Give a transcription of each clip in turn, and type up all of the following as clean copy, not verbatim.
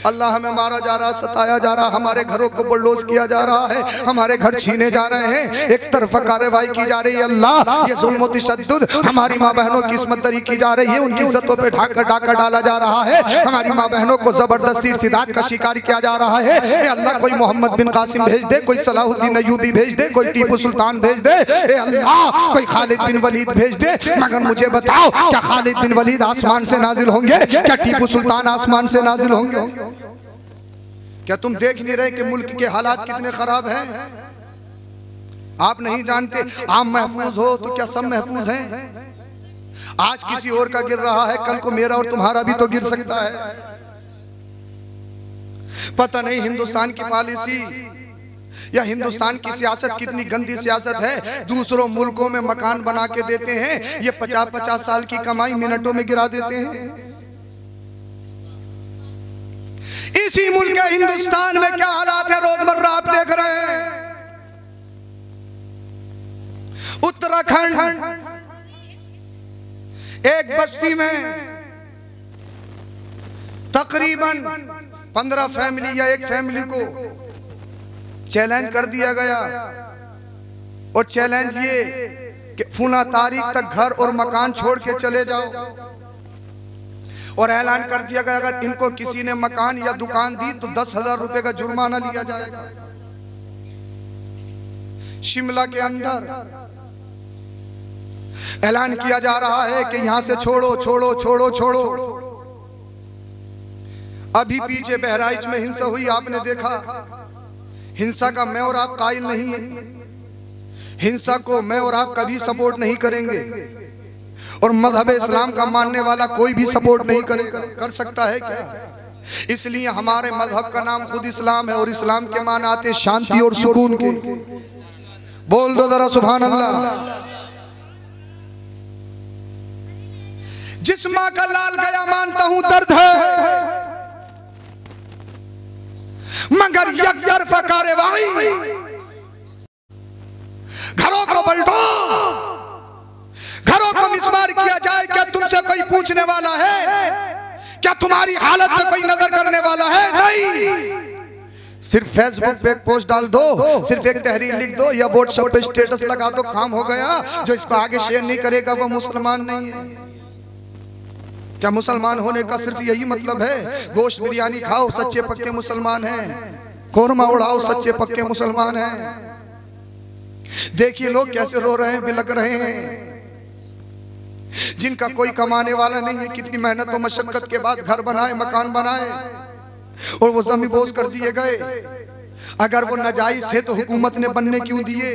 अल्लाह हमें मारा जा रहा, सताया जा रहा, हमारे घरों को बुलडोज किया जा रहा है, हमारे घर छीने जा रहे हैं, एक तरफा कार्रवाई की जा रही है। अल्लाह ये जुल्म और तशद्दुद हमारी माँ बहनों की इस्मत दरी की जा रही है, उनकी इज्जतों पे डाका डाला जा रहा है, हमारी माँ बहनों को जबरदस्ती इर्तिदाद का शिकार किया जा रहा है। ए अल्लाह कोई मोहम्मद बिन कासिम भेज दे, कोई सलाहुद्दीन अय्यूबी भेज दे, कोई टीपू सुल्तान भेज दे, ए अल्लाह कोई खालिद बिन वलीद भेज दे। मगर मुझे बताओ, क्या खालिद बिन वलीद आसमान से नाजिल होंगे? क्या टीपू सुल्तान आसमान से नाजिल होंगे? क्या तुम देख नहीं रहे कि मुल्क के हालात कितने खराब हैं? आप नहीं जानते आम महफूज हो तो क्या सब महफूज हैं? आज किसी और का गिर रहा है, कल को मेरा और तुम्हारा भी तो गिर सकता है। पता नहीं हिंदुस्तान की पॉलिसी या हिंदुस्तान की सियासत कितनी गंदी सियासत है। दूसरों मुल्कों में मकान बना के देते हैं, ये 50-50 साल की कमाई मिनटों में गिरा देते हैं। इसी मुल्क हिंदुस्तान में क्या हालात है रोजमर्रा आप देख रहे हैं। उत्तराखंड एक बस्ती में तकरीबन 15 फैमिली या एक फैमिली को चैलेंज कर दिया गया, और चैलेंज ये कि फुला तारीख तक घर और मकान छोड़ के चले जाओ, और ऐलान कर दिया गया अगर इनको किसी ने मकान या दुकान दी तो 10,000 रुपए का जुर्माना लिया जाएगा। शिमला के अंदर ऐलान किया जा रहा है कि यहां से छोड़ो छोड़ो छोड़ो छोड़ो। अभी पीछे बहराइच में हिंसा हुई, आपने देखा। हिंसा का मैं और आप कायल नहीं है, हिंसा को मैं और आप कभी सपोर्ट नहीं करेंगे, और मजहब इस्लाम का मानने वाला कोई भी सपोर्ट नहीं करेगा। कर सकता है क्या? इसलिए हमारे मजहब का नाम खुद इस्लाम है, और इस्लाम के मान आते शांति और सुकून के। बोल दो जरा सुभान अल्लाह। जिस माँ का लाल गया मानता हूं दर्द है, मगर यकतरफा कार्रवाई, घरों को पलटो, घरों को मिसमार किया जाए। क्या तुमसे कोई पूछने वाला है? क्या तुम्हारी हालत पे कोई नजर करने वाला है? नहीं। सिर्फ फेसबुक पे एक पोस्ट डाल दो, सिर्फ एक तहरीर लिख दो या व्हाट्सएप पे स्टेटस लगा दो, काम हो गया। जो इसको आगे शेयर नहीं करेगा वो मुसलमान नहीं है। क्या मुसलमान होने का सिर्फ यही मतलब है? गोश्त बिरयानी खाओ सच्चे पक्के मुसलमान हैं, कोरमा उड़ाओ सच्चे पक्के मुसलमान हैं। देखिए लोग कैसे रो रहे हैं, बिलक रहे हैं, जिनका कोई कमाने वाला नहीं है, कितनी मेहनत और मशक्कत के बाद घर बनाए, मकान बनाए, और वो जमीन बोझ कर दिए गए। अगर वो नाजायज थे तो हुकूमत ने बनने क्यों दिए?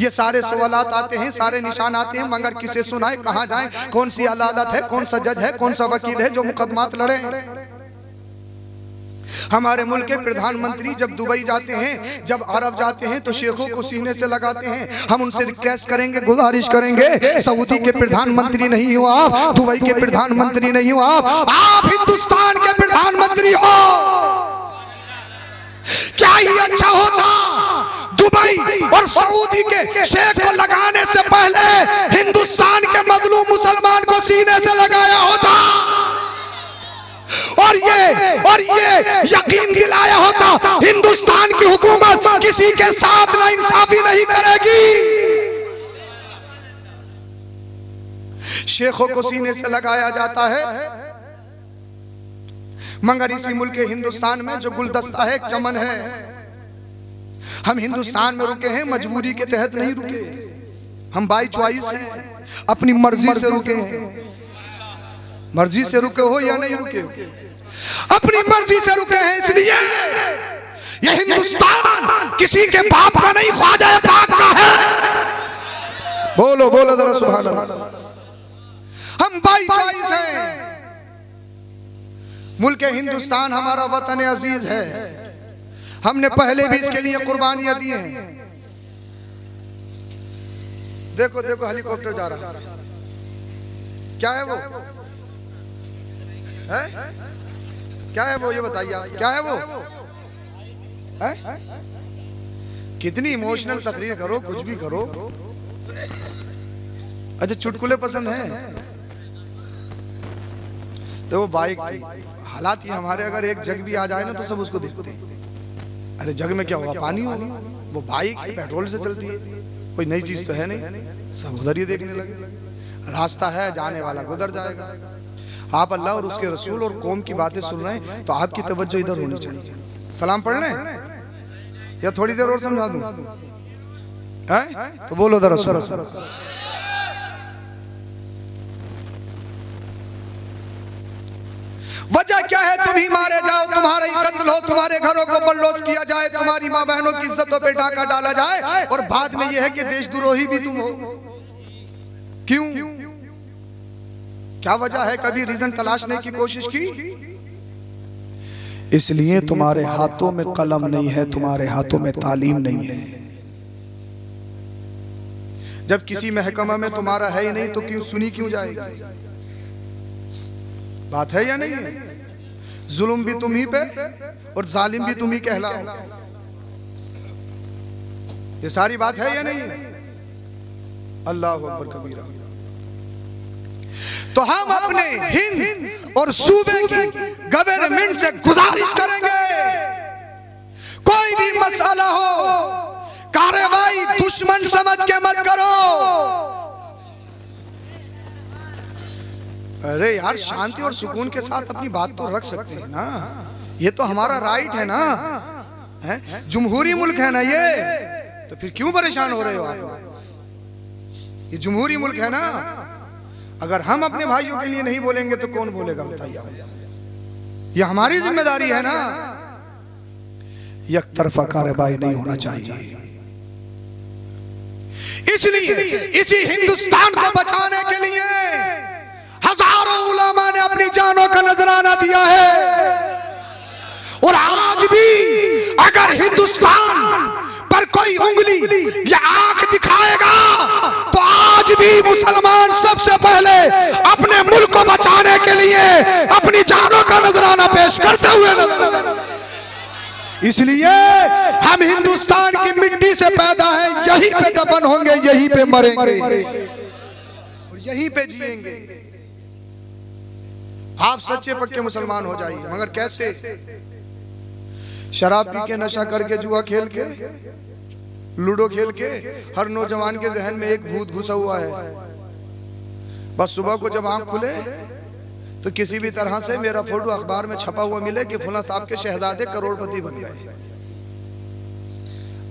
ये सारे सवालात आते हैं, सारे निशान आते हैं, मगर किसे सुनाए, कहां जाएं? कौन सी अदालत है, कौन सा जज है, कौन सा वकील है जो मुकदमात लड़े? हमारे मुल्क के प्रधानमंत्री जब दुबई जाते हैं, जब अरब जाते हैं, तो शेखों को सीने से लगाते हैं। हम उनसे रिक्वेस्ट करेंगे, गुजारिश करेंगे, सऊदी के प्रधानमंत्री नहीं हो आप, दुबई के प्रधानमंत्री नहीं हो आप हिंदुस्तान के प्रधानमंत्री हो। क्या ही अच्छा होता दुबई और सऊदी के शेख को लगाने से पहले हिंदुस्तान के मजलूम मुसलमान को सीने से लगाया होता, और ये यकीन दिलाया होता हिंदुस्तान की हुकूमत किसी के साथ नाइंसाफी नहीं करेगी। शेखों को सीने से लगाया जाता है, मगर इसी मुल्क हिंदुस्तान में जो गुलदस्ता है, एक चमन है, हम हिंदुस्तान में रुके हैं, मजबूरी के तहत नहीं रुके, हम बाई चॉइस हैं, अपनी मर्जी से रुके हैं। मर्जी से रुके हो या नहीं रुके हो? अपनी मर्जी से रुके हैं। इसलिए ये हिंदुस्तान किसी के बाप का नहीं, ख्वाजा पाक का है। बोलो बोलो जरा सुभान अल्लाह। हम बाई चॉइस हैं। मुल्क हिंदुस्तान हमारा वतन अजीज है, हमने पहले भी इसके लिए कुर्बानियां दी हैं। देखो देखो हेलीकॉप्टर जा रहा है, क्या है वो? है? क्या है वो? ये बताइए आप, क्या है वो? है? कितनी इमोशनल तकरीर करो, कुछ भी करो। अच्छा चुटकुले पसंद हैं? तो वो बाइक थी, हालात ये हमारे, अगर एक जग भी आ जाए ना तो सब उसको देखते हैं। अरे जग में क्या होगा, पानी होगा, वो बाइक पेट्रोल से चलती है, कोई नई चीज तो है नहीं, सब उधर ही देखने लगे। रास्ता है, जाने वाला गुजर जाएगा। आप अल्लाह और उसके रसूल और कौम की बातें सुन रहे हैं तो आपकी तवज्जो इधर होनी चाहिए। सलाम पढ़ लें या थोड़ी देर और समझा दूं? तो बोलो जरा सुनो। वजह क्या है, तुम ही मारे जाओ, तुम्हारा ही कत्ल हो, तुम्हारे घरों को बल्लोच किया जाए, तुम्हारी माँ बहनों की इज्जतों पे डाका डाला जाए, और बाद में यह है कि देशद्रोही भी तुम हो। क्यों? क्या वजह है? कभी रीजन तलाशने की कोशिश की? इसलिए तुम्हारे हाथों में कलम नहीं है, तुम्हारे हाथों में तालीम नहीं है। जब किसी महकमा में तुम्हारा है ही नहीं तो क्यों सुनी क्यों जाएगी? बात है या नहीं है? जुल्म भी तुम ही पे और जालिम भी तुम ही कहलाओ। ये सारी बात है या नहीं है? अल्लाह अकबर कबीरा। तो हम अपने हिंद और सूबे की गवर्नमेंट से गुजारिश करेंगे, कोई भी मसला हो कार्रवाई दुश्मन समझ के मत करो। अरे यार, शांति और सुकून के साथ अपनी बात तो रख सकते हैं ना, ये तो हमारा राइट है ना, है? जमहूरी मुल्क है ना ये, तो फिर क्यों परेशान हो रहे हो आप? ये जमहूरी मुल्क है ना। अगर हम अपने भाइयों के लिए नहीं बोलेंगे तो कौन बोलेगा बताइए? ये हमारी जिम्मेदारी है ना। एक तरफा कार्रवाई नहीं होना चाहिए। इसलिए इसी हिंदुस्तान को बचाने के लिए हजारों उलमा ने अपनी जानों का नजराना दिया है। और आज भी अगर हिंदुस्तान पर कोई उंगली या आंख दिखाएगा तो आज भी मुसलमान सबसे पहले अपने मुल्क को बचाने के लिए अपनी जानों का नजराना पेश करते हुए नजर। इसलिए हम हिंदुस्तान की मिट्टी से पैदा हैं, यहीं पे दफन होंगे, यहीं पे मरेंगे और यहीं पे जिएंगे। आप सच्चे पक्के मुसलमान हो जाइए, मगर कैसे? शराब पी के, नशा करके, जुआ खेल के, लूडो खेल के हर नौजवान के जहन में एक भूत घुसा हुआ है। बस सुबह को जब आंख खुले तो किसी भी तरह से मेरा फोटो अखबार में छपा हुआ मिले कि फला साहब के शहजादे करोड़पति बन गए।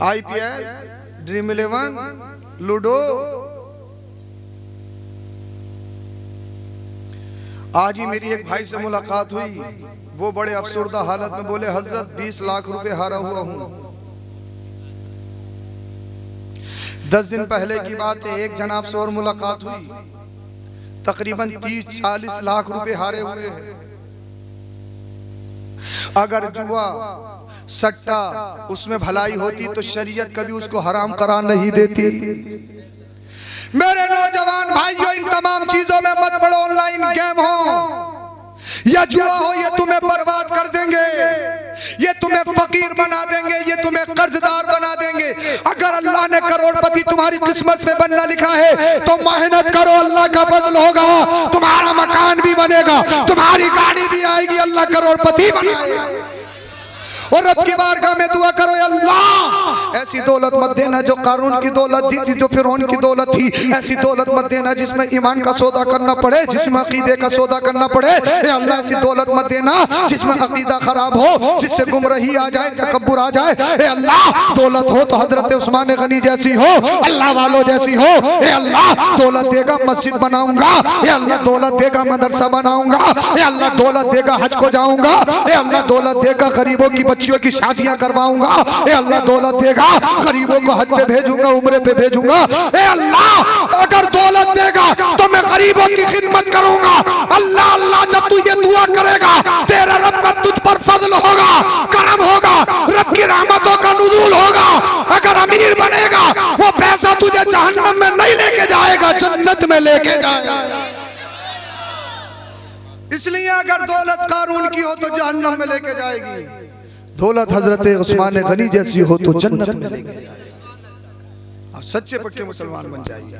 IPL, dream 11, ludo. आज ही मेरी एक भाई से मुलाकात हुई, वो बड़े अफसरदा हालत में बोले, हजरत 20 लाख रुपए हारा हुआ हूं। 10 दिन पहले की बात है, एक जनाब से और मुलाकात हुई, तकरीबन 30-40 लाख रुपए हारे हुए हैं। अगर जुआ सट्टा उसमें भलाई होती तो शरीयत कभी उसको हराम करार नहीं देती। मेरे नौजवान भाइयों, इन तमाम चीजों में मत पड़ो। ऑनलाइन गेम हो या जुआ हो, ये तुम्हें बर्बाद कर देंगे, ये तुम्हें फकीर बना देंगे, ये तुम्हें कर्जदार बना देंगे। अगर अल्लाह ने करोड़पति तुम्हारी किस्मत में बनना लिखा है तो मेहनत करो, अल्लाह का फजल होगा, तुम्हारा मकान भी बनेगा, तुम्हारी गाड़ी भी आएगी, अल्लाह करोड़पति बनाएगा। और रब की बारगाह में दुआ करो, अल्लाह ऐसी दौलत मत देना जो कारून की दौलत थी, जो फिरौन की दौलत थी, ऐसी दौलत मत देना जिसमें ईमान का सौदा करना पड़े, जिसमें अकीदे का सौदा करना पड़े। अल्लाह ऐसी दौलत मत देना जिसमें अकीदा खराब हो, जिससे गुमराही आ जाए, तकब्बुर आ जाए। अल्लाह दौलत हो तो हजरत उस्मान गनी जैसी हो, अल्लाह वालों जैसी हो। अल्लाह दौलत देगा मस्जिद बनाऊंगा, अल्लाह दौलत देगा मदरसा बनाऊंगा, अल्लाह दौलत देगा हज को जाऊंगा, अल्लाह दौलत देगा गरीबों की बच्चियों की शादियां करवाऊंगा, अल्लाह दौलत देगा गरीबों को हज पे भेजूंगा, उम्रे पे भेजूंगा। अल्लाह अगर दौलत देगा तो मैं गरीबों की खिदमत करूंगा। अल्लाह अल्लाह जब तू ये दुआ करेगा तेरा रब का तुझ पर फजल होगा, करम होगा, रब की रहमतों का नुज़ूल होगा। अगर अमीर बनेगा वो पैसा तुझे जहन्नम में नहीं लेके जाएगा, जन्नत में लेके जाएगा। इसलिए अगर दौलत कारून की हो तो जहन्नम में लेके जाएगी, दौलत हजरत उस्मान गनी जैसी हो तो जन्नत में लेके जाएगी। आप सच्चे पक्के मुसलमान बन जाइए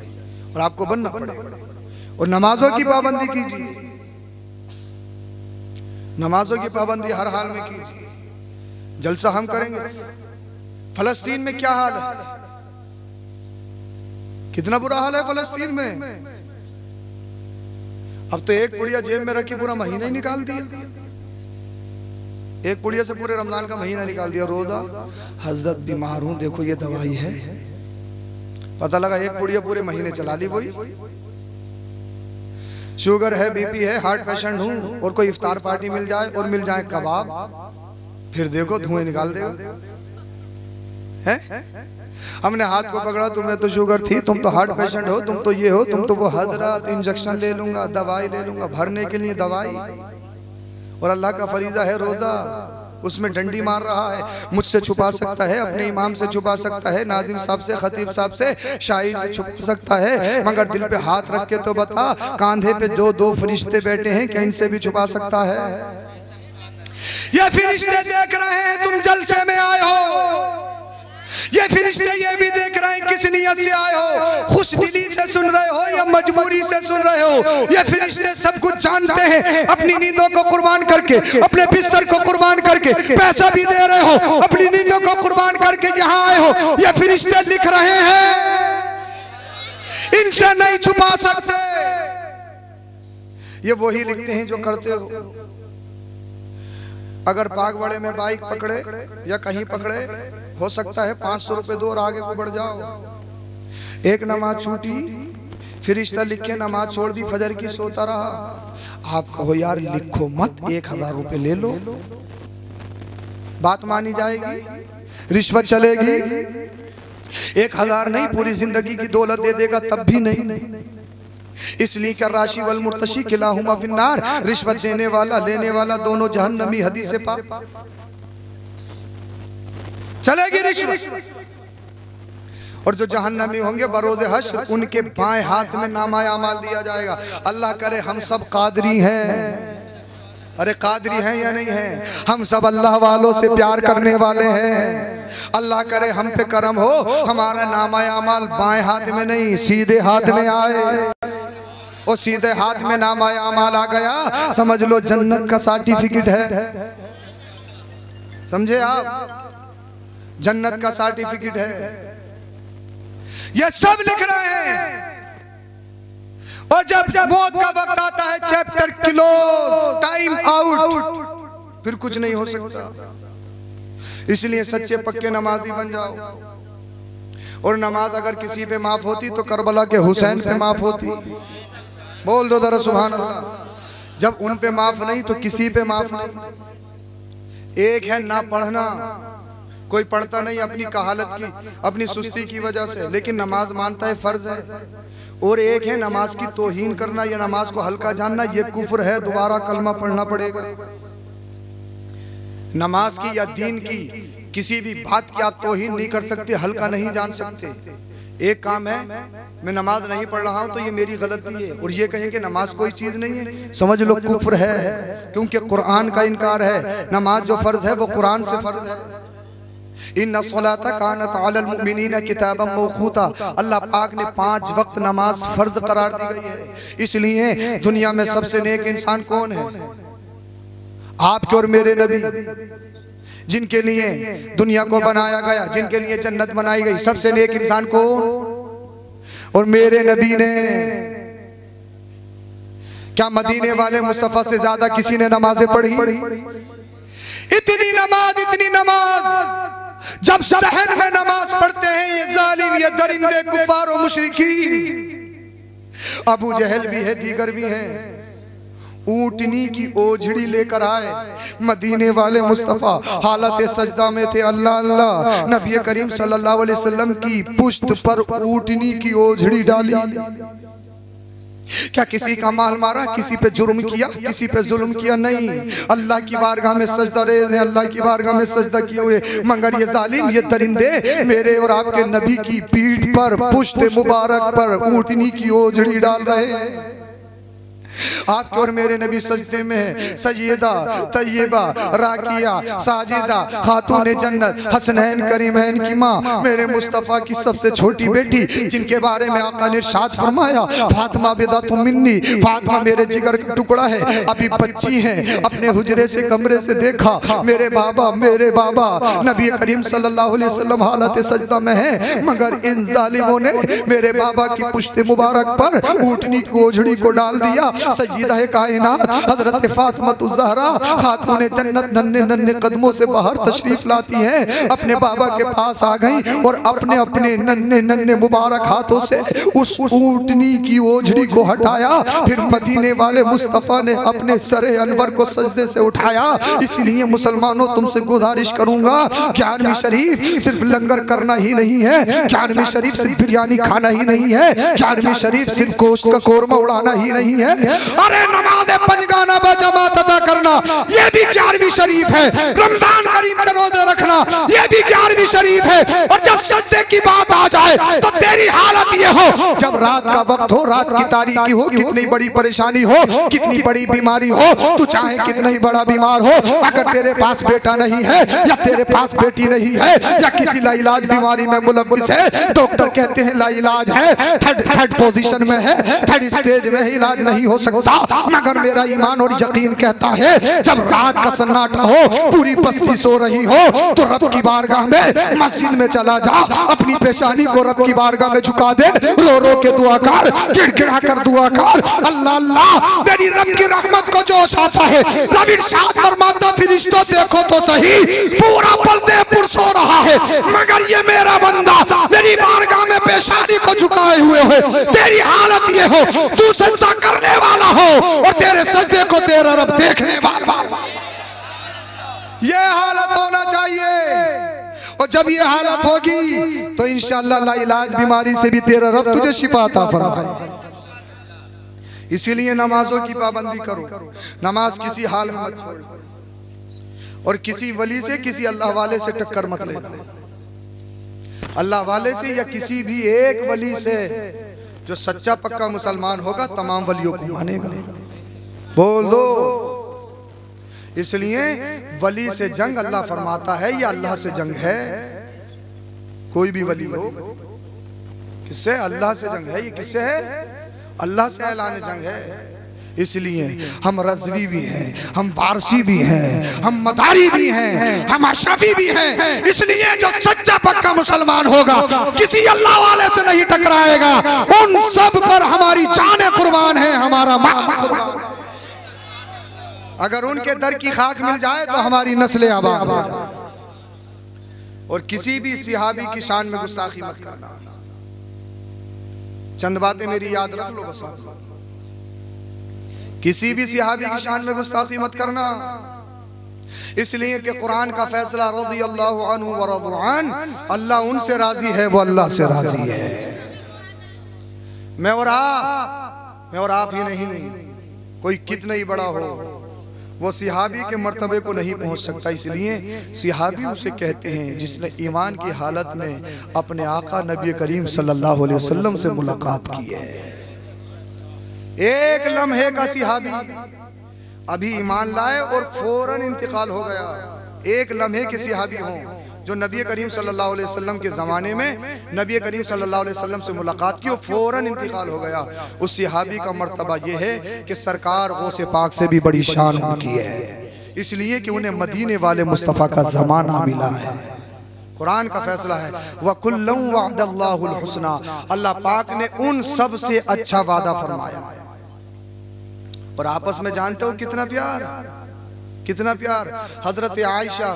और आपको बनना पड़ेगा। और नमाजों की पाबंदी कीजिए। नमाजों की पाबंदी हर हाल में कीजिए। जलसा हम करेंगे। फलस्तीन में क्या हाल है, कितना बुरा हाल है फलस्तीन में। अब तो एक पुड़िया जेब में रखी पूरा महीना ही निकाल दिया। एक पुड़िया से पूरे रमजान का महीना निकाल दिया। रोजा, हजरत बीमार हूं, देखो ये दवाई है। पता लगा एक पुड़िया पूरे महीने चला ली। वही शुगर है, बीपी है, हार्ट पेशेंट हूं, और कोई इफ्तार पार्टी मिल जाए और मिल जाए कबाब, फिर देखो धुएं निकाल देगा। है? हमने हाथ को पकड़ा, तुम्हें तो शुगर थी, तुम तो हार्ट पेशेंट हो, तुम तो ये हो, तुम तो वो। हजरत इंजेक्शन ले लूंगा, दवाई ले लूंगा, भरने के लिए दवाई। और अल्लाह का फरीजा है रोजा, उसमें डंडी मार रहा है। मुझसे छुपा सकता है, अपने इमाम से छुपा सकता है, नाजिम साहब से, खतीब साहब से, शायर से छुपा सकता है, मगर दिल पे हाथ रख के तो बता, कांधे पे जो दो फरिश्ते बैठे हैं, क्या इनसे भी छुपा सकता है? ये फरिश्ते देख रहे हैं तुम जलसे में आए हो। ये फरिश्ते ये भी देख रहे हैं किस नियत से आए हो, खुश दिली से सुन रहे हो या मजबूरी से सुन रहे हो। ये फरिश्ते सब कुछ जानते हैं। अपनी नींदों को कुर्बान करके, अपने बिस्तर को कुर्बान करके, पैसा भी दे रहे हो, अपनी नींदों को कुर्बान करके यहाँ आए हो। ये फरिश्ते लिख रहे हैं, इनसे नहीं छुपा सकते। ये वही लिखते हैं जो करते हो। अगर बागवाड़े में बाइक पकड़े या कहीं पकड़े, हो सकता है 500 रुपए दो और आगे को बढ़ जाओ। एक नमाज छूटी, फरिश्ता लिखे नमाज छोड़ दी, फजर की सोता रहा। आप कहो यार लिखो मत, 1000 रुपए ले लो, बात मानी जाएगी? रिश्वत चलेगी? 1000 नहीं, पूरी जिंदगी की दौलत दे देगा तब भी नहीं। इसलिए कर राशि वल मुर्तशी किलाहुमा फिन्नार, रिश्वत देने वाला लेने वाला दोनों जहन्नमी, हदीस से पाक। चलेगी रिश्वत। और जो जहन्नमी होंगे बरोज़े हश्र, उनके बाएं हाथ में नामाए अमाल दिया जाएगा। अल्लाह करे हम सब कादरी हैं। अरे कादरी हैं या नहीं हैं? हम सब अल्लाह वालों से प्यार करने वाले हैं। अल्लाह करे हम पे करम हो, हमारा नामाए अमाल बाएं हाथ में नहीं सीधे हाथ में आए। और सीधे हाथ में नामाए अमाल आ गया, समझ लो जन्नत का सर्टिफिकेट है। समझे आप? जन्नत का सर्टिफिकेट है। ये सब लिख रहे हैं। और जब मौत का वक्त आता है, चैप्टर क्लोज, टाइम आउट, फिर कुछ नहीं हो सकता। इसलिए सच्चे पक्के नमाजी बन जाओ। और नमाज अगर किसी पे माफ होती तो करबला के हुसैन पे माफ होती। बोल दो जरा सुभान अल्लाह। जब उन पे माफ नहीं तो किसी पे माफ नहीं। एक है ना पढ़ना, कोई पढ़ता नहीं अपनी कहालत की, अपनी सुस्ती की वजह से, लेकिन नमाज मानता है फर्ज है। और एक है नमाज की तौहीन करना या नमाज को हल्का जानना, ये कुफ्र है, दोबारा कलमा पढ़ना पड़ेगा। नमाज की या दीन की किसी भी बात की आप तौहीन नहीं कर सकते, हल्का नहीं जान सकते। एक काम है मैं नमाज नहीं पढ़ रहा हूं तो ये मेरी गलती है, और ये कहें कि नमाज कोई चीज नहीं है, समझ लो कुफ्र है, क्योंकि कुरान का इनकार है। नमाज जो फर्ज है वो कुरान से फर्ज है। इन्ना सलाता कानत अलल मुमिनीना किताबम मौक़ूता, अल्लाह पाक ने 5 वक्त नमाज फर्ज करार दी गई है। इसलिए दुनिया में सबसे नेक इंसान कौन है? आपके और मेरे नबी, जिनके लिए दुनिया को बनाया गया, जिनके लिए जन्नत बनाई गई। सबसे नेक इंसान कौन? और मेरे नबी ने क्या मदीने वाले मुस्तफा से ज्यादा किसी ने नमाजें पढ़ी? इतनी नमाज जब शहर में नमाज पढ़ते हैं ये जालिम, ये दरिंदे, कुफार और मुशरिकीन, अबू जहल भी है, दीगर भी हैं, ऊंटनी की ओझड़ी लेकर आए। मदीने वाले मुस्तफा हालत सजदा में थे। अल्लाह अल्लाह, नबी करीम सल्लल्लाहु अलैहि वसल्लम की पुश्त पर ऊंटनी की ओझड़ी डाली। क्या किसी का माल मारा, किसी पे जुर्म किया, किसी पे जुल्म किया? नहीं। अल्लाह की बारगाह में सजदा रेज़ हैं, अल्लाह की बारगाह में सजदा किए हुए, मगर ये जालिम, ये दरिंदे मेरे और आपके नबी की पीठ पर, पुश्त मुबारक पर ऊंटनी की ओझड़ी डाल रहे हैं। आपके और मेरे नबी सजदे में है। सैयदा तैयबा राकिया साजिदा खातून जन्नत हसनैन करीमैन की माँ मेरे मुस्तफ़ा की सबसे छोटी बेटी, जिनके बारे में आका ने इरशाद फरमाया फातिमा बिदातुम मिन्नी, फातिमा मेरे जिगर का टुकड़ा है। अभी बच्ची हैं, अपने हुजरे से कमरे से देखा मेरे बाबा नबी करीम सल्लल्लाहु अलैहि वसल्लम हालत सजदा में है, मगर इन जालिमों ने मेरे बाबा की पुश्ते मुबारक पर ऊँटनी की ओझड़ी को डाल दिया। सय्यदा कायनात हजरत फातिमा ज़हरा खातून जन्नत नन्हे नन्हे कदमों से बाहर तशरीफ लाती हैं, अपने बाबा के पास आ गई और अपने अपने नन्हे नन्हे मुबारक हाथों से उस ऊँटनी की ओझड़ी को हटाया। फिर मदीने वाले मुस्तफ़ा ने अपने सरे अनवर को सजदे से उठाया। इसलिए मुसलमानों तुमसे गुजारिश करूंगा, 11वीं शरीफ सिर्फ लंगर करना ही नहीं है, 11वीं शरीफ सिर्फ बिरयानी खाना ही नहीं है, 11वीं शरीफ सिर्फ गोश्त का कोरमा उड़ाना ही नहीं है, अरे नमाज़ पंजगाना बजमात अदा करना ये भी 11वीं शरीफ है। रमजान करीम के रोजे रखना ये भी 11वीं शरीफ है। और जब सजदे की बात आ जाए तो तेरी हालत ये हो, जब रात का वक्त हो, रात की तारीकी हो, कितनी बड़ी परेशानी हो, कितनी बड़ी बीमारी हो, तू चाहे कितना ही बड़ा बीमार हो, अगर तेरे पास बेटा नहीं है या तेरे पास बेटी नहीं है या किसी लाइलाज बीमारी में मुलव्विस है, डॉक्टर कहते हैं लाइलाज है, थर्ड पोजीशन में है, थर्ड स्टेज में इलाज नहीं हो सकता, मगर मेरा ईमान और यकीन कहता है जब रात का सन्नाटा हो, पूरी बस्ती सो रही हो, तो रब की बारगाह में मस्जिद में चला जा, अपनी पेशानी को रब की बारगाह में झुका दे, रो रो के दुआ कर, गिड़गिड़ा कर दुआ कर, अल्लाह अल्लाह मेरी रब की रहमत को जोश आता है। रब इरशाद फरमाता फरिश्तों देखो तो सही, पूरा बल्दे पुरसो रहा है, मगर ये मेरा बंदा मेरी बारगाह में पेशानी को झुकाए हुए है। तेरी हालत ये हो, तू सजदा करने वाला हो और तेरे सजदे को तेरा रब देखने वाला, ये हालत होना चाहिए। और जब ये हालत होगी तो इंशाअल्लाह लाइलाज बीमारी से भी तेरा रब तुझे शिफा अता फरमाए। इसीलिए नमाजों की पाबंदी करो, नमाज किसी हाल में मत छोड़ो और किसी वली से किसी अल्लाह वाले से टक्कर मत लेना। अल्लाह वाले से या किसी भी एक वली से, जो सच्चा पक्का मुसलमान होगा तमाम वलियों को मानेगा, बोल दो। इसलिए वली से जंग अल्लाह फरमाता है या अल्लाह से जंग है, कोई भी वली हो, किससे? अल्लाह से जंग है। ये किससे है? अल्लाह से ऐलान जंग है। इसलिए हम रज़वी भी हैं, हम वारसी भी हैं, हम मदारी भी हैं, हम अशरफी भी हैं। इसलिए जो सच्चा पक्का मुसलमान होगा किसी अल्लाह वाले से नहीं टकराएगा। उन सब पर हमारी जान कुर्बान है, हमारा माल कुर्बान है। अगर उनके दर की खाक मिल जाए तो हमारी नस्लें आबाद हो जाए। और किसी भी सिहाबी की शान में गुस्ताखी मत करना। चंद बातें मेरी याद रख लो बस। किसी भी सिहाबी की शान में गुस्ताखी मत करना, इसलिए कि कुरान का फैसला रज़ी अल्लाहु अन्हु व रज़ू अन, अल्लाह उनसे राजी है, वो अल्लाह से राजी है। मैं और आप ही नहीं, कोई कितना ही बड़ा हो, वो सिहाबी के मर्तबे को नहीं पहुंच सकता। इसलिए सिहाबी उसे कहते हैं जिसने ईमान की हालत में अपने आका नबी करीम सल्लल्लाहु अलैहि वसल्लम से मुलाकात की है। एक लम्हे का सिहाबी अभी ईमान लाए और फौरन इंतकाल हो गया। एक लम्हे के सिहाबी हों जो नबी करीम सल्लल्लाहु अलैहि वसल्लम के ज़माने में नबी करीम सल्लल्लाहु अलैहि वसल्लम से मुलाकात की और फौरन इंतकाल हो गया, उस सिहाबी का मर्तबा ये है कि सरकार गौसे पाक से भी बड़ी शान उनकी है, इसलिए कि उन्हें मदीने वाले मुस्तफ़ा का ज़माना मिला है। कुरान का फैसला है वकुल्लुम वअदल्लाहुल हुस्ना, अल्लाह पाक ने उन सब से अच्छा वादा फरमाया। और आपस में जानते हो कितना प्यार, कितना प्यार। हजरत आयशा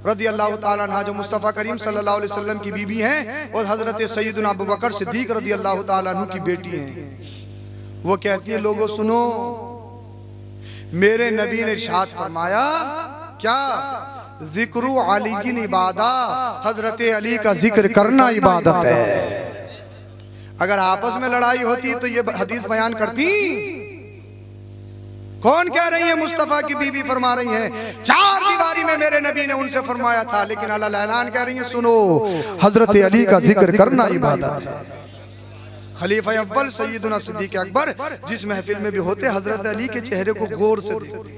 रज़ी अल्लाह ताला अन्हा जो मुस्तफ़ा करीम सल्लल्लाहु अलैहि वसल्लम की बीबी हैं और हजरत सैयदना अबू बकर सिद्दीक रज़ी अल्लाह ताला अन्हु की बेटी हैं, वो कहती है लोगों सुनो, मेरे नबी ने इरशाद फरमाया क्या, जिक्रू अली इबादा, हजरत अली का जिक्र करना इबादत है। अगर आपस में लड़ाई होती तो ये हदीस बयान करती। कौन कह रही है? मुस्तफ़ा की बीबी फरमा रही है, चार दीवारी में मेरे नबी ने उनसे फरमाया था, लेकिन अल्लाह ऐलान कह रही है सुनो, हजरत अली का जिक्र करना इबादत है। खलीफा अव्वल सैयदुना सिद्दीक अकबर जिस महफिल में भी होते हजरत अली के चेहरे को गौर से देखते।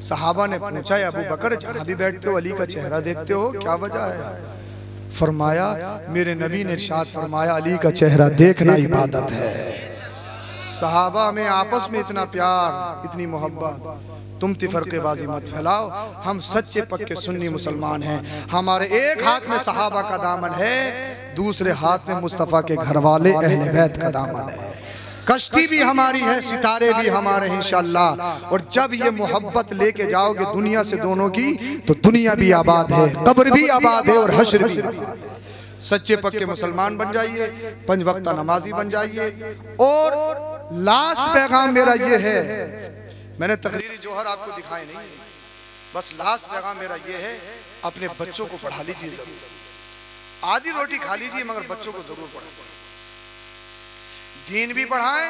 सहाबा ने पूछा, अबू बकर जहाँ भी बैठते हो अली का चेहरा देखते हो, क्या वजह है? फरमाया, मेरे नबी ने इरशाद फरमाया, अली का चेहरा देखना इबादत है। सहाबा में आपस में इतना प्यार, इतनी मोहब्बत। तुम तिफरकेबाजी मत फैलाओ, हम सच्चे पक्के सुन्नी मुसलमान हैं। हमारे एक हाथ में सहाबा का दामन है, दूसरे हाथ में मुस्तफ़ा के घर वाले अहले बैत का दामन है। कश्ती भी हमारी है, सितारे भी हमारे हैं इंशाअल्लाह। और जब ये मोहब्बत लेके जाओगे दुनिया से दोनों की, तो दुनिया भी आबाद है, कब्र भी आबाद है और हश्र भी आबाद है। सच्चे पक्के मुसलमान बन जाइए, 5 वक्ता नमाजी बन जाइए। और लास्ट पैगाम मेरा ये है, मैंने तकरीरी जोहर आपको दिखाए नहीं, बस लास्ट पैगाम मेरा ये है, अपने बच्चों को पढ़ा लीजिए जरूर। आधी रोटी खा लीजिए मगर बच्चों को जरूर पढ़ाएं। दीन भी पढ़ाएं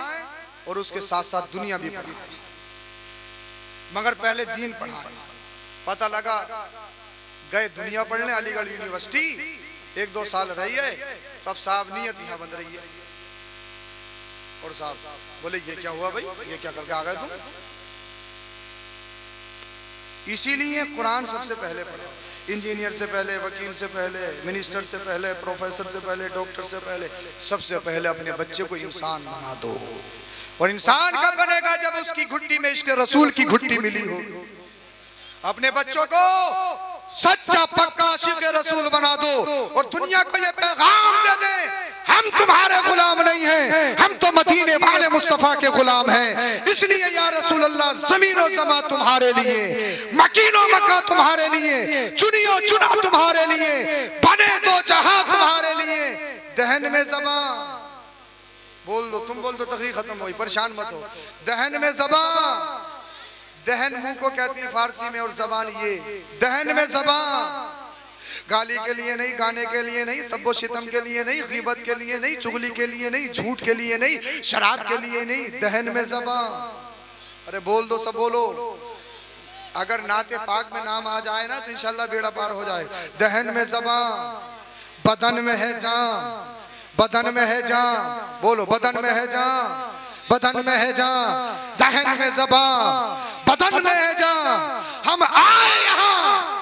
और उसके साथ साथ दुनिया भी पढ़ाएं, मगर पहले दीन पढ़ाएं। पता लगा गए दुनिया पढ़ने अलीगढ़ यूनिवर्सिटी, 1-2 साल रही है, तो अब साहब नियत यहाँ बन रही है। और साहब बोले, ये क्या हुआ भाई, ये क्या करके आ गए तुम? इसीलिए कुरान सबसे पहले पढ़ो, इंजीनियर से पहले, वकील से पहले, मिनिस्टर से पहले, प्रोफेसर से पहले, डॉक्टर से पहले, सबसे पहले अपने बच्चे को इंसान बना दो। और इंसान कब बनेगा? जब उसकी घुट्टी में इश्क रसूल की घुट्टी मिली हो। अपने बच्चों को सच्चा पक्का इश्क रसूल बना दो और दुनिया को ये पैगाम दे दे, हम तुम्हारे गुलाम नहीं हैं, हम तो मदीने वाले मुस्तफा के गुलाम हैं। इसलिए या रसूल अल्लाह, ज़मीन और ज़मा तुम्हारे लिए, मकीनो मक्का तुम्हारे लिए, चुनियो चुना तुम्हारे लिए, बने दो जहां तुम्हारे लिए। दहन में ज़बा बोल दो, तुम बोल दो, तकरीर खत्म हुई, परेशान मत हो। दहन में ज़बा, दहन मुंह को कहती है फारसी में, और ज़बान ये, दहन में ज़बा। गाली के लिए नहीं, गाने के लिए नहीं, सब्बो शितम के लिए नहीं, गीबत के लिए नहीं, चुगली के लिए नहीं, झूठ के लिए नहीं, शराब के लिए नहीं, दहन में ज़बान। अरे बोल दो, सब बोलो। अगर नाते पाक में नाम आ जाए ना तो इंशाल्लाह बेड़ा पार हो जाए। दहन में ज़बान, बदन में है जान, बदन में है जान, बोलो बदन में है जान, बदन में है जान। दहन में ज़बान, बदन में है जान। हम आए यहाँ,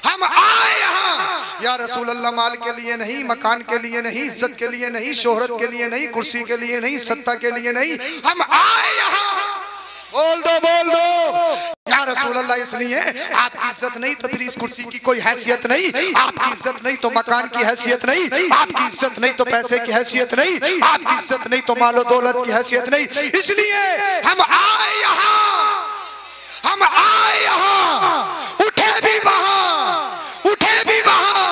हम आए यहाँ या रसूल अल्लाह, माल के लिए नहीं, मकान के लिए नहीं, इज्जत के लिए नहीं, शोहरत के लिए नहीं, कुर्सी के लिए नहीं, सत्ता के लिए नहीं, हम आए यहाँ। बोल दो, बोल दो या रसूल अल्लाह, इसलिए आपकी इज्जत नहीं तो फिर इस कुर्सी की कोई हैसियत नहीं, आपकी इज्जत नहीं तो मकान की हैसियत नहीं, आपकी इज्जत नहीं तो पैसे की हैसियत नहीं, आपकी इज्जत नहीं तो मालो दौलत की हैसियत नहीं। इसलिए हम आए यहाँ, हम आए यहाँ, उठे भी वहां, उठे भी वहां।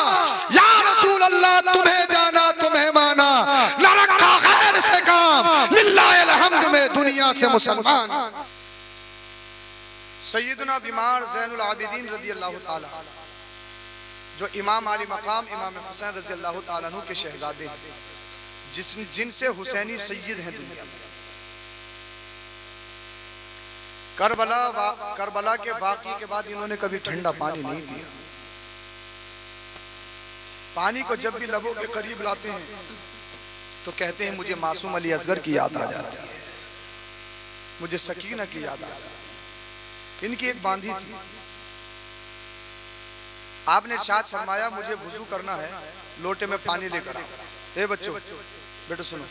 या रसूल अल्लाह, तुम्हें जाना तुम्हें माना, न रखा खैर से काम, लिल्लाहिल हम्द में दुनिया से मुसलमान। सैयदना बीमार ज़ैनुल आबिदीन रज़ी अल्लाह ताला, जो इमाम आली मकाम इमाम हुसैन रज़ी अल्लाह ताला अन्हु के शहजादे हैं, जिनसे हुसैनी सैयद हैं दुनिया में। करबला के वाक़े के बाद इन्होंने कभी ठंडा पानी नहीं पिया। पानी को जब भी लबों के करीब लाते हैं तो कहते हैं, मुझे मासूम अली असगर की याद आ जाती है, मुझे सकीना की याद आ जाती है। इनकी एक बांधी थी, आपने इरशाद फरमाया, मुझे वुजू करना है, लोटे में पानी लेकर आओ। ए बच्चों, बेटो सुनो,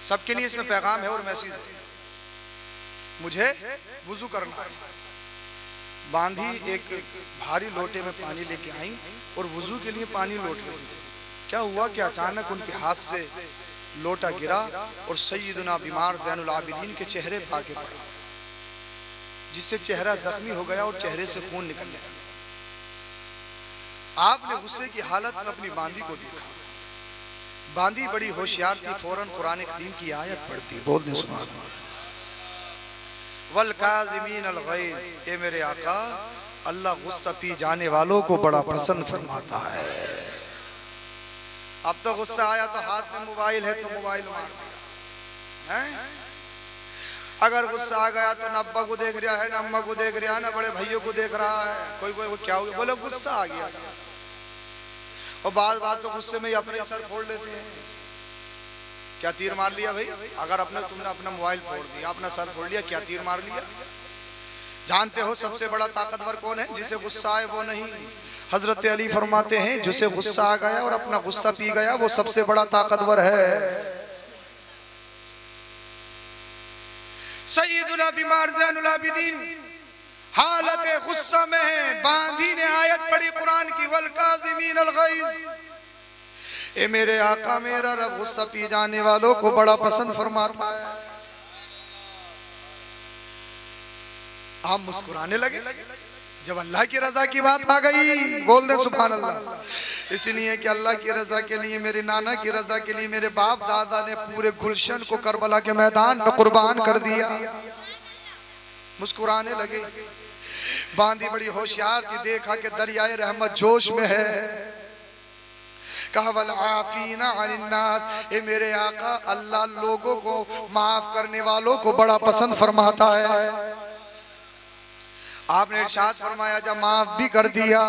सबके लिए इसमें पैगाम है और मैसेज है। मुझे वुजू करना है। बांधी एक भारी लोटे में पानी लेके आई और वुजू के लिए पानी लौट रही थी। क्या हुआ कि अचानक उनके हाथ से लोटा गिरा और सैयदना बीमार ज़ैनुल आबिदीन के चेहरे पे आके पड़ा, जिससे चेहरा जख्मी हो गया और चेहरे से खून निकलने लगा। आपने गुस्से की हालत में अपनी बांदी को देखा। बांदी बड़ी होशियार थी, फौरन कुरान करीम की आयत पढ़ती, बोलने सुभान अल्लाह। वल काज़िमीन अल गैज़, ए मेरे आका, अल्लाह गुस्सा पी जाने वालों को बड़ा पसंद फरमाता है। अब तो गुस्सा आया तो हाथ में मोबाइल है तो मोबाइल मार दिया है। अगर गुस्सा आ गया तो न अब्बा को देख रहा है, न अम्मा को देख रहा है, न बड़े भाइयों को देख रहा है। कोई कोई क्या हो गया, बोले गुस्सा आ गया। और बात तो गुस्से में ही अपने सर फोड़ लेते हैं। क्या तीर मार लिया भाई? अगर तुमने अपना मोबाइल फोड़ दिया, अपना सर फोड़ लिया, क्या तीर मार लिया? जानते हो सबसे बड़ा ताकतवर कौन है? जिसे गुस्सा आए वो नहीं। हजरत अली फरमाते हैं जिसे गुस्सा आ गया और अपना गुस्सा पी गया वो सबसे बड़ा ताकतवर है। सैयदुना बीमार ज़ैनुल आबिदीन हालत गुस्सा में है, बांधी ने आयत पढ़ी कुरान की, वल काज़िमीन अल गैज़। ए मेरे आका मेरा रब गुस्सा पी जाने वालों को बड़ा पसंद फरमाता है। हम मुस्कुराने लगे जब अल्लाह की रजा की बात आ गई। बोल दे सुभान अल्लाह। इसलिए कि अल्लाह की रजा के लिए, मेरे नाना की रजा के लिए मेरे बाप दादा ने पूरे गुलशन को करबला के मैदान में कुर्बान कर दिया। मुस्कुराने लगे। बांदी बड़ी होशियार थी, देखा कि दरियाए रहमत जोश में है। कहा वल आफीना अनिन्नास, ए मेरे आका अल्लाह लोगों को माफ करने वालों को बड़ा पसंद फरमाता है। आपने इरशाद फरमाया जब माफ भी कर दिया,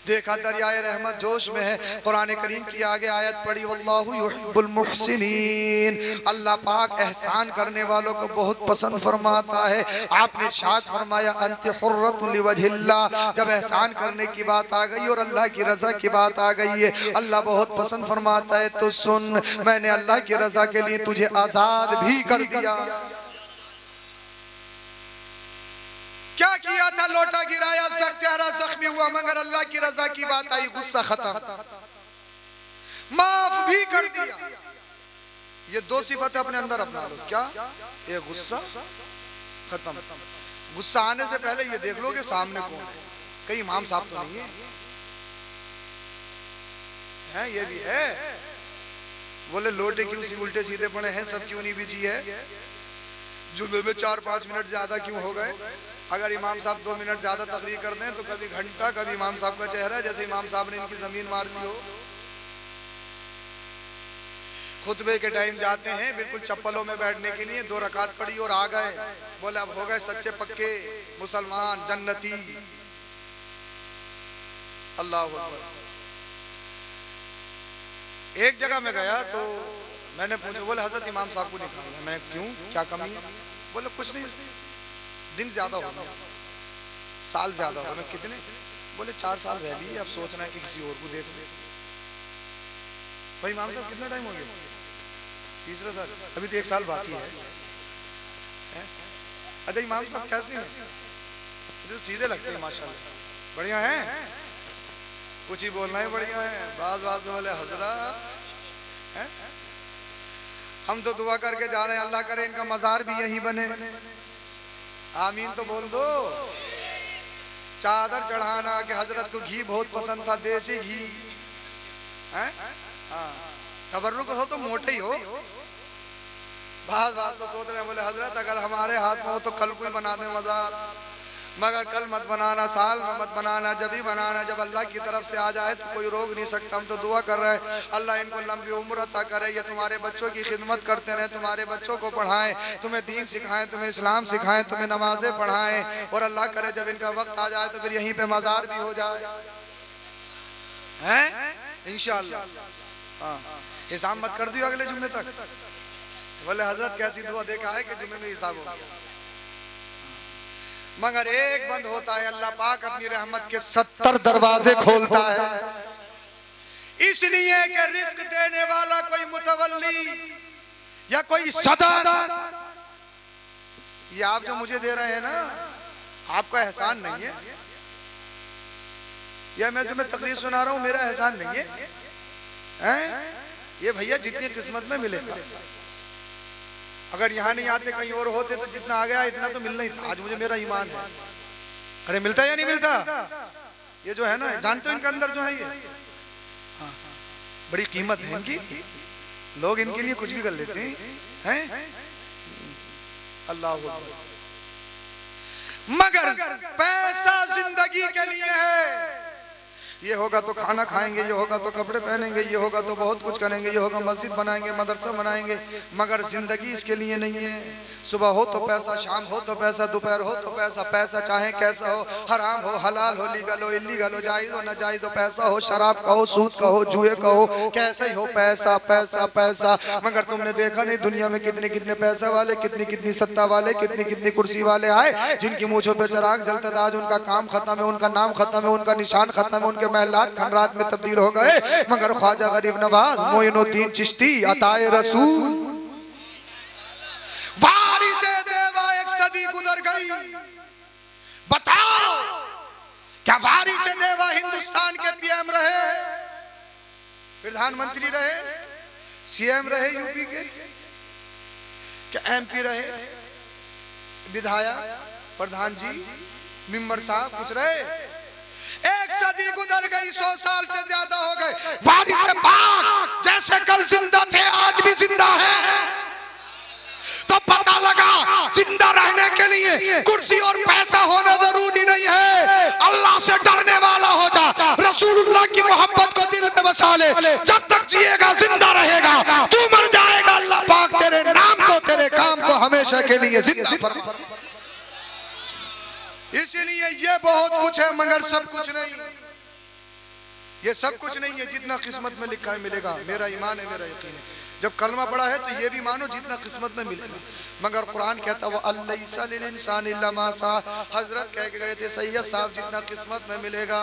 देखा दरियाए रहमत जोश में है। कुरान करीम की आगे आयत पढ़ी वल्लाहु युहिब्बुल मुहसिनीन, अल्लाह पाक एहसान करने वालों को बहुत पसंद फरमाता है। आपने इरशाद फरमाया अंत हुर्रतुन लिवजहिल्लाह, जब एहसान करने की बात आ गई और अल्लाह की रजा की बात आ गई है, अल्लाह बहुत पसंद फरमाता है। तो सुन, मैंने अल्लाह की रजा के लिए तुझे आजाद भी कर दिया। क्या किया था? लोटा गिराया, चेहरा जख्मी हुआ, मगर अल्लाह की रजा की बात आई, गुस्सा खत्म, माफ भी कर दिया। ये दो सिफतें अपने अंदर अपना लो। क्या? ये गुस्सा खत्म। गुस्सा आने से पहले ये देख लो कि सामने कौन है। कहीं इमाम साहब तो नहीं है? ये भी है। बोले लोटे क्यों उल्टे सीधे पड़े हैं, सब क्यों नहीं बिछी है? जुम्मे में 4-5 मिनट ज्यादा क्यों हो गए? अगर इमाम साहब 2 मिनट ज्यादा तकरीर कर दें तो कभी घंटा, कभी इमाम साहब का चेहरा जैसे इमाम साहब ने इनकी जमीन मार ली हो। खुतबे के टाइम जाते हैं बिल्कुल चप्पलों में बैठने के लिए, 2 रकात पड़ी और आ गए। बोले अब हो गए सच्चे पक्के मुसलमान, जन्नती। अल्लाह अकबर। एक जगह में गया तो मैंने पूछा, बोले हजरत इमाम साहब को निकालना। मैं क्यों, क्या कमी है? बोले कुछ नहीं, दिन ज्यादा हो गया, साल ज्यादा हो गए। मैं कितने? बोले 4 साल रह लिए, अब सोचना है कि किसी और को देख ले। भाई इमाम साहब कितना टाइम हो गया? 3रा साल, अभी तो 1 साल बाकी है। अच्छा इमाम साहब कैसे हैं? मुझे सीधे लगते हैं माशाल्लाह, बढ़िया हैं, कुछ ही बोलना है, बढ़िया है। बाज बोले हजरत हम तो दुआ करके जा रहे हैं, अल्लाह करे इनका मजार भी यही बने। आमीन तो बोल दो। चादर चढ़ाना कि हजरत को घी बहुत पसंद था, देसी घी है। तबर्रुक हो तो मोटे ही हो। बात तो सोच रहे हैं, बोले हजरत अगर हमारे हाथ में हो तो कल को ही बना दे मजार, मगर कल मत बनाना, साल में मत बनाना, जब ही बनाना जब अल्लाह की तरफ से आ जाए तो कोई रोक नहीं सकता। हम तो दुआ कर रहे हैं अल्लाह इनको लंबी उम्र अता करे, ये तुम्हारे बच्चों की खिदमत करते रहे, तुम्हारे बच्चों को पढ़ाएं, तुम्हें दीन सिखाएं, तुम्हें इस्लाम सिखाएं, तुम्हें नमाजें पढ़ाएं, और अल्लाह करे जब इनका वक्त आ जाए तो फिर यहीं पे मजार भी हो जाए, हैं इंशाअल्लाह। हाँ हिसाब मत कर दियो अगले जुम्मे तक। बोले हजरत कैसी दुआ देखा है कि जुम्मे में हिसाब हो गया। मगर एक बंद होता है, अल्लाह पाक अपनी रहमत के 70 दरवाजे खोलता है, इसलिए कि रिस्क देने वाला कोई मुतवल्ली या कोई सदर, ये आप जो मुझे दे रहे हैं ना, आपका एहसान नहीं है, या मैं तुम्हें तकरीर सुना रहा हूं मेरा एहसान नहीं है, हैं? ये भैया जितनी किस्मत में मिलेगा। अगर यहाँ नहीं आते कहीं और होते तो जितना आ गया इतना तो मिलना ही था। आज मुझे मेरा ईमान है। अरे मिलता है या नहीं मिलता? ये जो है ना, जानते हो इनके अंदर जो है ये बड़ी कीमत है इनकी, लोग इनके लिए कुछ भी कर लेते हैं। अल्लाह अकबर। मगर पैसा जिंदगी के लिए है, ये होगा तो खाना खाएंगे, ये होगा तो कपड़े पहनेंगे, ये होगा तो बहुत कुछ करेंगे, ये होगा मस्जिद बनाएंगे, मदरसा बनाएंगे, मगर जिंदगी इसके लिए नहीं है। सुबह हो तो पैसा, शाम हो तो पैसा, दोपहर हो तो पैसा, पैसा चाहे कैसा हो, हराम हो, हलाल हो, लीगल हो, इलीगल हो, जायज हो, नाजायज हो, पैसा हो, शराब का हो, सूद का हो, जुए का हो, कैसे ही हो, पैसा पैसा पैसा। मगर तुमने देखा नहीं दुनिया में कितने कितने पैसा वाले, कितनी कितनी सत्ता वाले, कितनी कितनी कुर्सी वाले आए, जिनकी मूंछों पे चिराग जलता था, आज उनका काम खत्म है, उनका नाम खत्म है, उनका निशान खत्म है, उनके महलात खंडरात में तब्दील हो गए। मगर ख्वाजा गरीब नवाज मोइनुद्दीन चिश्ती अताए रसूल, बारी से देवा एक सदी गुजर गई। बताओ क्या बारी से देवा हिंदुस्तान के पीएम रहे, प्रधानमंत्री रहे, सीएम रहे यूपी के, क्या एमपी रहे, विधायक, प्रधान जी, मेंबर साहब कुछ रहे? एक सदी गुजर गई, 100 साल से ज्यादा हो गए। वारिस पाक जैसे कल जिंदा थे आज भी जिंदा है। तो पता लगा जिंदा रहने के लिए कुर्सी और पैसा होना जरूरी नहीं है। अल्लाह से डरने वाला हो जा, रसूलुल्लाह की मोहब्बत को दिल में बसा ले। जब तक जिएगा जिंदा रहेगा, तू मर जाएगा अल्लाह पाक तेरे नाम को, तेरे काम को हमेशा के लिए जिंदा फरमा। इसलिए ये बहुत कुछ है मगर सब कुछ नहीं। ये सब कुछ नहीं है जितना किस्मत में लिखा है मिलेगा। मेरा ईमान है, मेरा यकीन है। जब कलमा पढ़ा है तो ये भी मानो जितना किस्मत में मिलेगा। मगर कुरान कहता वो अल्लैसा लिल इंसान इल्ला मा सा। हजरत कह के गए थे सैयद साहब जितना किस्मत में मिलेगा।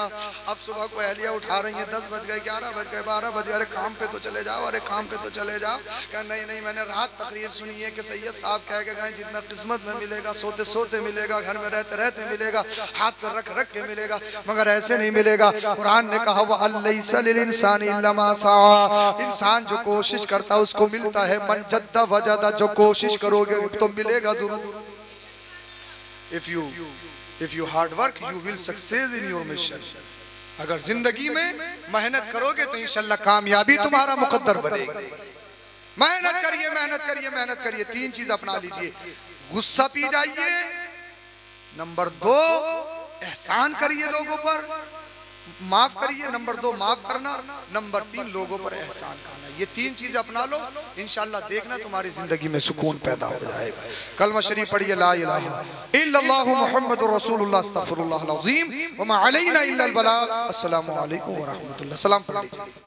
अब सुबह को अहलिया उठा रही है, 10 बज गए, 11 बज गए, 12 बज गए, अरे काम पे तो चले जाओ, अरे काम पे तो चले जाओ। क्या नहीं नहीं, मैंने रात तकरीर सुनी है कि सैयद साहब कह के गए जितना किस्मत में मिलेगा, सोते सोते मिलेगा, घर में रहते रहते मिलेगा, हाथ पर रख रख के मिलेगा। मगर ऐसे नहीं मिलेगा। कुरान ने कहा वो अल्लैसा लिल इंसान इल्ला मा सा। इंसान जो कोशिश करता उसको मिलता है। मन जद्दा वजदा, जो कोशिश करोगे तो मिलेगा जरूर। If you hard work you will success in your mission. अगर जिंदगी में मेहनत करोगे तो इंशाल्लाह कामयाबी तुम्हारा मुकद्दर बनेगी। मेहनत करिए, मेहनत करिए, मेहनत करिए। 3 चीज अपना लीजिए। गुस्सा पी जाइए, नंबर 2 एहसान करिए, लोगों पर माफ करिए, नंबर 2 माफ करना, नंबर 3 लोगों पर एहसान करना। ये 3 चीज अपना लो, इंशाल्लाह देखना तुम्हारी जिंदगी में सुकून पैदा हो जाएगा। कलमा शरीफ पढ़िए, ला इलाहा इल्लल्लाहु मुहम्मदुर रसूलुल्लाह अस्तगफिरुल्लाहल अज़ीम व मा अलैना इल्लल बलाग। अस्सलामु अलैकुम व रहमतुल्लाह। सलाम पढ़ लीजिए।